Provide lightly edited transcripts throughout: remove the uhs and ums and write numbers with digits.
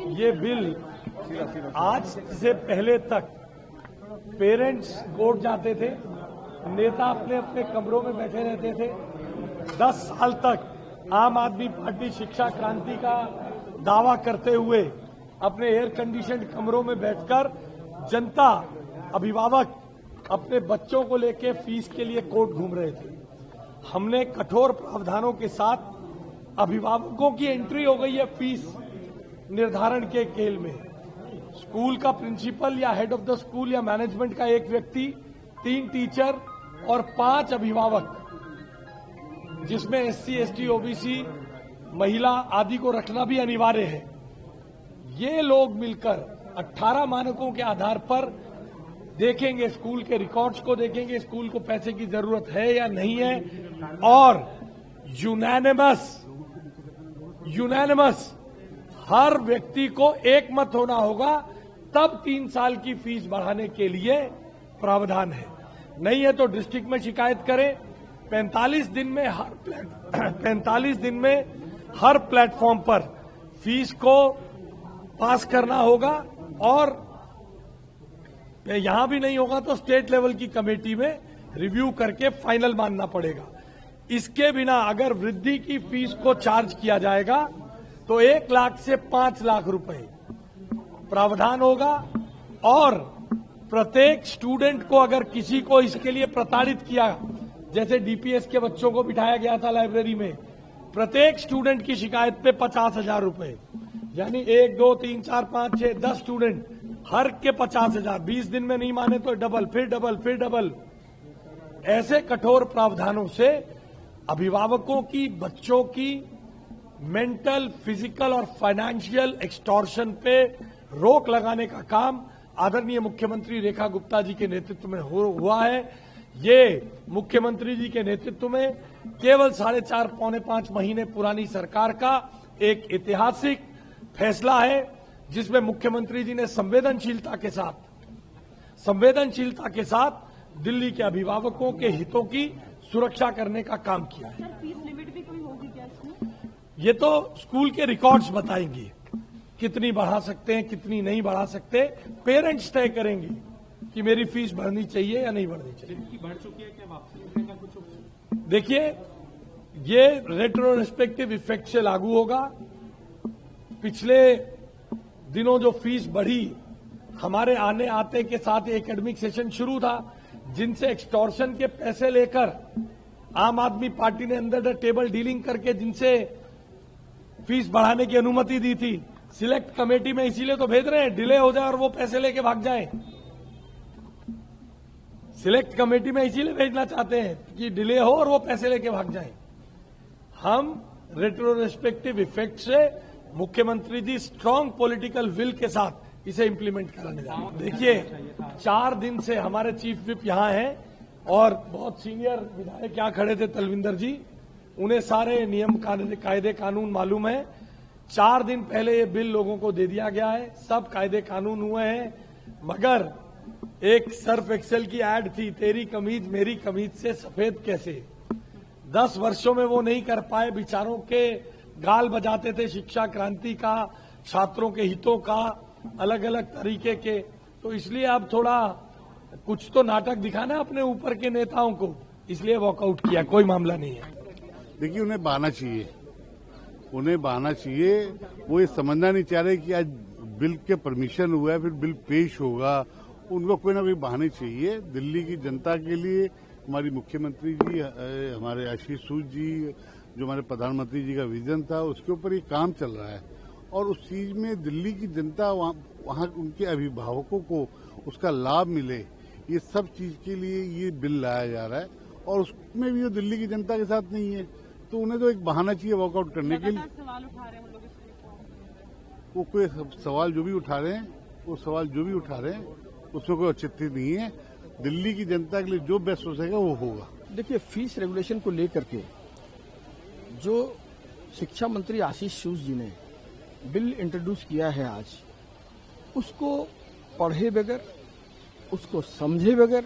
ये बिल आज से पहले तक पेरेंट्स कोर्ट जाते थे, नेता अपने अपने कमरों में बैठे रहते थे। 10 साल तक आम आदमी पार्टी शिक्षा क्रांति का दावा करते हुए अपने एयर कंडीशन कमरों में बैठकर जनता, अभिभावक अपने बच्चों को लेकर फीस के लिए कोर्ट घूम रहे थे। हमने कठोर प्रावधानों के साथ अभिभावकों की एंट्री हो गई है फीस निर्धारण के खेल में। स्कूल का प्रिंसिपल या हेड ऑफ द स्कूल या मैनेजमेंट का एक व्यक्ति, 3 टीचर और 5 अभिभावक, जिसमें SC, ST, OBC, महिला आदि को रखना भी अनिवार्य है। ये लोग मिलकर 18 मानकों के आधार पर देखेंगे, स्कूल के रिकॉर्ड्स को देखेंगे, स्कूल को पैसे की जरूरत है या नहीं है, और यूनानिमस हर व्यक्ति को एक मत होना होगा, तब 3 साल की फीस बढ़ाने के लिए प्रावधान है। नहीं है तो डिस्ट्रिक्ट में शिकायत करें। 45 दिन में हर प्लेटफॉर्म पर फीस को पास करना होगा, और यहां भी नहीं होगा तो स्टेट लेवल की कमेटी में रिव्यू करके फाइनल मानना पड़ेगा। इसके बिना अगर वृद्धि की फीस को चार्ज किया जाएगा तो 1 लाख से 5 लाख रुपए प्रावधान होगा, और प्रत्येक स्टूडेंट को अगर किसी को इसके लिए प्रताड़ित किया, जैसे DPS के बच्चों को बिठाया गया था लाइब्रेरी में, प्रत्येक स्टूडेंट की शिकायत पे 50,000 रुपए, यानी 1, 2, 3, 4, 5, 6, 10 स्टूडेंट हर के 50,000। 20 दिन में नहीं माने तो डबल, फिर डबल, फिर डबल। ऐसे कठोर प्रावधानों से अभिभावकों की, बच्चों की मेंटल, फिजिकल और फाइनेंशियल एक्सटॉर्शन पे रोक लगाने का काम आदरणीय मुख्यमंत्री रेखा गुप्ता जी के नेतृत्व में हुआ है। ये मुख्यमंत्री जी के नेतृत्व में केवल 4.5 पौने 5 महीने पुरानी सरकार का एक ऐतिहासिक फैसला है, जिसमें मुख्यमंत्री जी ने संवेदनशीलता के साथ दिल्ली के अभिभावकों के हितों की सुरक्षा करने का काम किया है। फीस लिमिट भी कोई होगी क्या इसमें? ये तो स्कूल के रिकॉर्ड्स बताएंगे कितनी बढ़ा सकते हैं, कितनी नहीं बढ़ा सकते। पेरेंट्स तय करेंगे कि मेरी फीस बढ़नी चाहिए या नहीं बढ़नी चाहिए। बढ़ चुकी है क्या, वापसी का कुछ? देखिए, ये रेट्रोस्पेक्टिव इफेक्ट से लागू होगा। पिछले दिनों जो फीस बढ़ी, हमारे आते के साथ एकेडमिक सेशन शुरू था, जिनसे एक्सटॉर्शन के पैसे लेकर आम आदमी पार्टी ने अंडर द टेबल डीलिंग करके जिनसे फीस बढ़ाने की अनुमति दी थी, सिलेक्ट कमेटी में इसीलिए तो भेज रहे हैं, डिले हो जाए और वो पैसे लेके भाग जाएं। सिलेक्ट कमेटी में इसीलिए भेजना चाहते हैं कि डिले हो और वो पैसे लेके भाग जाएं। हम रेट्रोस्पेक्टिव इफेक्ट से मुख्यमंत्री जी स्ट्रांग पॉलिटिकल विल के साथ इसे इंप्लीमेंट कराने जा रहे हैं। देखिए, 4 दिन से हमारे चीफ विप यहां हैं और बहुत सीनियर विधायक यहां खड़े थे, तलविंदर जी, उन्हें सारे नियम कायदे कानून मालूम है। 4 दिन पहले ये बिल लोगों को दे दिया गया है, सब कायदे कानून हुए हैं, मगर एक सर्फ एक्सेल की एड थी, तेरी कमीज मेरी कमीज से सफेद कैसे। 10 वर्षों में वो नहीं कर पाए, बेचारों के गाल बजाते थे शिक्षा क्रांति का, छात्रों के हितों का, अलग अलग तरीके के। तो इसलिए अब थोड़ा कुछ तो नाटक दिखाना अपने ऊपर के नेताओं को, इसलिए वॉकआउट किया, कोई मामला नहीं है। देखिए, उन्हें बहाना चाहिए, वो ये समझना नहीं चाह रहे कि आज बिल के परमिशन हुआ है, फिर बिल पेश होगा, उनको कोई ना कोई बहाने चाहिए। दिल्ली की जनता के लिए हमारी मुख्यमंत्री जी, हमारे आशीष सूद जी, जो हमारे प्रधानमंत्री जी का विजन था, उसके ऊपर ये काम चल रहा है, और उस चीज में दिल्ली की जनता, वहाँ उनके अभिभावकों को उसका लाभ मिले, ये सब चीज के लिए ये बिल लाया जा रहा है। और उसमें भी वो दिल्ली की जनता के साथ नहीं है, तो उन्हें तो एक बहाना चाहिए वॉकआउट करने के लिए। सवाल उठा रहे हैं वो लोग इसलिए, वो कोई सवाल जो भी उठा रहे हैं, उसमें कोई औचित्य नहीं है। दिल्ली की जनता के लिए जो बेस्ट हो सकेगा वो होगा। देखिए, फीस रेगुलेशन को लेकर के जो शिक्षा मंत्री आशीष सूद जी ने बिल इंट्रोड्यूस किया है आज, उसको पढ़े बगैर, उसको समझे बगैर,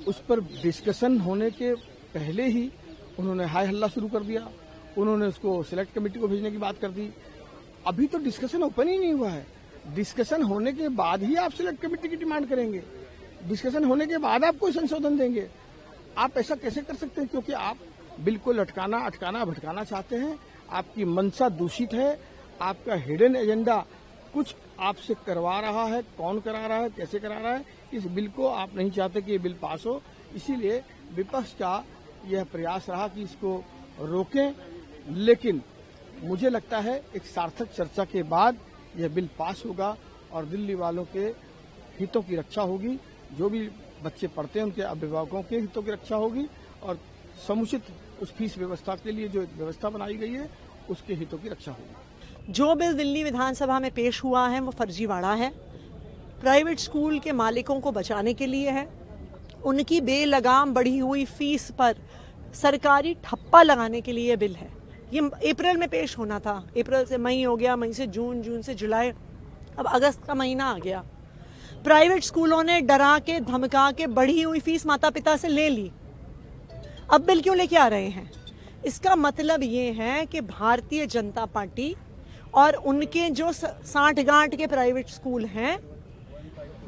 उस पर डिस्कशन होने के पहले ही उन्होंने हाय हल्ला शुरू कर दिया। उन्होंने उसको सिलेक्ट कमेटी को भेजने की बात कर दी। अभी तो डिस्कशन ओपन ही नहीं हुआ है। डिस्कशन होने के बाद ही आप सिलेक्ट कमेटी की डिमांड करेंगे, डिस्कशन होने के बाद आप कोई संशोधन देंगे। आप ऐसा कैसे कर सकते हैं? क्योंकि आप बिल को लटकाना, अटकाना, भटकाना चाहते हैं। आपकी मंशा दूषित है, आपका हिडन एजेंडा कुछ आपसे करवा रहा है। कौन करा रहा है, कैसे करा रहा है, इस बिल को आप नहीं चाहते कि ये बिल पास हो। इसीलिए विपक्ष का यह प्रयास रहा कि इसको रोकें, लेकिन मुझे लगता है एक सार्थक चर्चा के बाद यह बिल पास होगा और दिल्ली वालों के हितों की रक्षा होगी। जो भी बच्चे पढ़ते हैं उनके अभिभावकों के हितों की रक्षा होगी और समुचित उस फीस व्यवस्था के लिए जो एक व्यवस्था बनाई गई है उसके हितों की रक्षा होगी। जो बिल दिल्ली विधानसभा में पेश हुआ है वो फर्जीवाड़ा है, प्राइवेट स्कूल के मालिकों को बचाने के लिए है। उनकी बेलगाम बढ़ी हुई फीस पर सरकारी ठप्पा लगाने के लिए बिल है। ये अप्रैल में पेश होना था, अप्रैल से मई हो गया, मई से जून, जून से जुलाई, अब अगस्त का महीना आ गया। प्राइवेट स्कूलों ने डरा के धमका के बढ़ी हुई फीस माता पिता से ले ली। अब बिल क्यों लेके आ रहे हैं? इसका मतलब ये है कि भारतीय जनता पार्टी और उनके जो 60 गांठ के प्राइवेट स्कूल हैं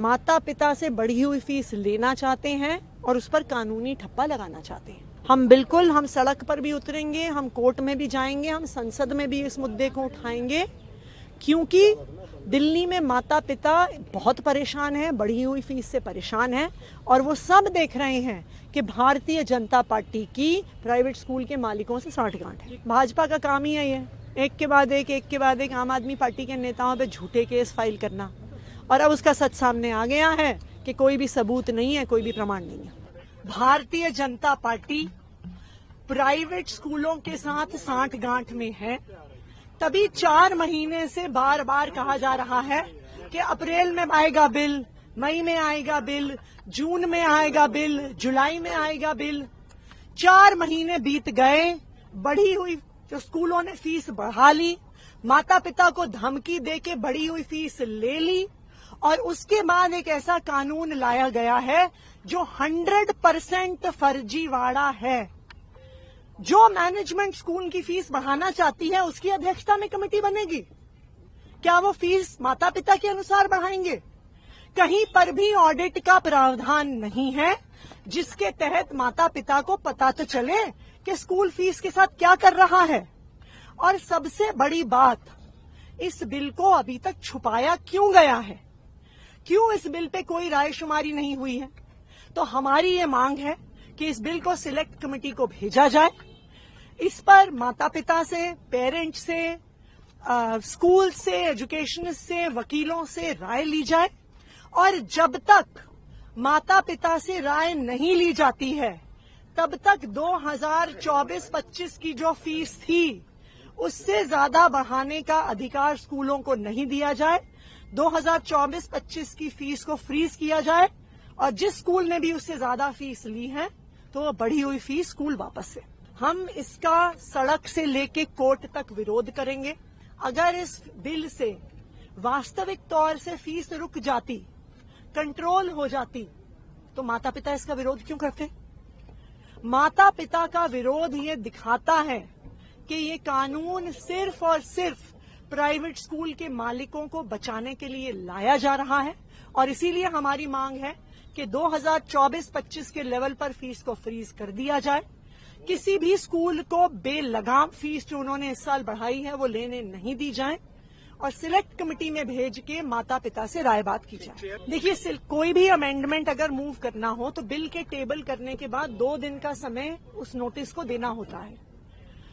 माता पिता से बढ़ी हुई फीस लेना चाहते हैं और उस पर कानूनी ठप्पा लगाना चाहते हैं। हम सड़क पर भी उतरेंगे, हम कोर्ट में भी जाएंगे, हम संसद में भी इस मुद्दे को उठाएंगे, क्योंकि दिल्ली में माता पिता बहुत परेशान हैं, बढ़ी हुई फीस से परेशान हैं और वो सब देख रहे हैं कि भारतीय जनता पार्टी की प्राइवेट स्कूल के मालिकों से साठ गांठ है। भाजपा का काम ही है ये, एक के बाद एक आम आदमी पार्टी के नेताओं पे झूठे केस फाइल करना, और अब उसका सच सामने आ गया है कि कोई भी सबूत नहीं है, कोई भी प्रमाण नहीं है। भारतीय जनता पार्टी प्राइवेट स्कूलों के साथ साठ गांठ में है, तभी 4 महीने से बार बार कहा जा रहा है कि अप्रैल में आएगा बिल, मई में आएगा बिल, जून में आएगा बिल, जुलाई में आएगा बिल। 4 महीने बीत गए, बढ़ी हुई जो स्कूलों ने फीस बढ़ा ली, माता पिता को धमकी देके बढ़ी हुई फीस ले ली, और उसके बाद एक ऐसा कानून लाया गया है जो 100% फर्जीवाड़ा है। जो मैनेजमेंट स्कूल की फीस बढ़ाना चाहती है उसकी अध्यक्षता में कमेटी बनेगी। क्या वो फीस माता पिता के अनुसार बढ़ाएंगे? कहीं पर भी ऑडिट का प्रावधान नहीं है जिसके तहत माता पिता को पता तो चले कि स्कूल फीस के साथ क्या कर रहा है। और सबसे बड़ी बात, इस बिल को अभी तक छुपाया क्यों गया है? क्यों इस बिल पे कोई रायशुमारी नहीं हुई है? तो हमारी ये मांग है कि इस बिल को सिलेक्ट कमेटी को भेजा जाए, इस पर माता पिता से, पेरेंट्स से, स्कूल से, एजुकेशनिस्ट से, वकीलों से राय ली जाए, और जब तक माता पिता से राय नहीं ली जाती है तब तक 2024-25 की जो फीस थी उससे ज्यादा बढ़ाने का अधिकार स्कूलों को नहीं दिया जाए। 2024-25 की फीस को फ्रीज किया जाए, और जिस स्कूल ने भी उससे ज्यादा फीस ली है तो वो बढ़ी हुई फीस स्कूल वापस से। हम इसका सड़क से लेके कोर्ट तक विरोध करेंगे। अगर इस बिल से वास्तविक तौर से फीस रुक जाती, कंट्रोल हो जाती, तो माता पिता इसका विरोध क्यों करते? माता पिता का विरोध ये दिखाता है कि ये कानून सिर्फ और सिर्फ प्राइवेट स्कूल के मालिकों को बचाने के लिए लाया जा रहा है, और इसीलिए हमारी मांग है कि 2024-25 के लेवल पर फीस को फ्रीज कर दिया जाए। किसी भी स्कूल को बेलगाम फीस जो उन्होंने इस साल बढ़ाई है वो लेने नहीं दी जाए, और सिलेक्ट कमेटी में भेज के माता पिता से राय बात की जाए। देखिए, कोई भी अमेंडमेंट अगर मूव करना हो तो बिल के टेबल करने के बाद 2 दिन का समय उस नोटिस को देना होता है,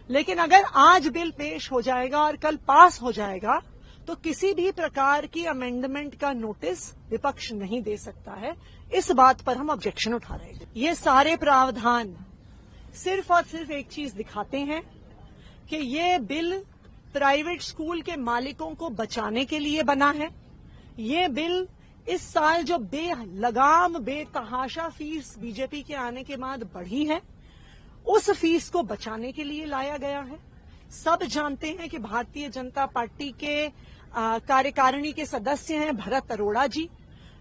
लेकिन अगर आज बिल पेश हो जाएगा और कल पास हो जाएगा तो किसी भी प्रकार की अमेंडमेंट का नोटिस विपक्ष नहीं दे सकता है। इस बात पर हम ऑब्जेक्शन उठा रहे हैं। ये सारे प्रावधान सिर्फ और सिर्फ एक चीज दिखाते हैं कि ये बिल प्राइवेट स्कूल के मालिकों को बचाने के लिए बना है। ये बिल इस साल जो बेलगाम बेतहाशा फीस बीजेपी के आने के बाद बढ़ी है, उस फीस को बचाने के लिए लाया गया है। सब जानते हैं कि भारतीय जनता पार्टी के कार्यकारिणी के सदस्य हैं भरत अरोड़ा जी,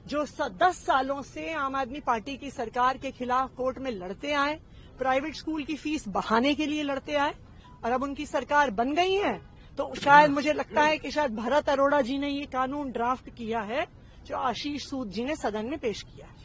जो 10 सालों से आम आदमी पार्टी की सरकार के खिलाफ कोर्ट में लड़ते आए, प्राइवेट स्कूल की फीस बढ़ाने के लिए लड़ते आए, और अब उनकी सरकार बन गई है तो शायद मुझे लगता है कि शायद भरत अरोड़ा जी ने ये कानून ड्राफ्ट किया है जो आशीष सूद जी ने सदन में पेश किया है।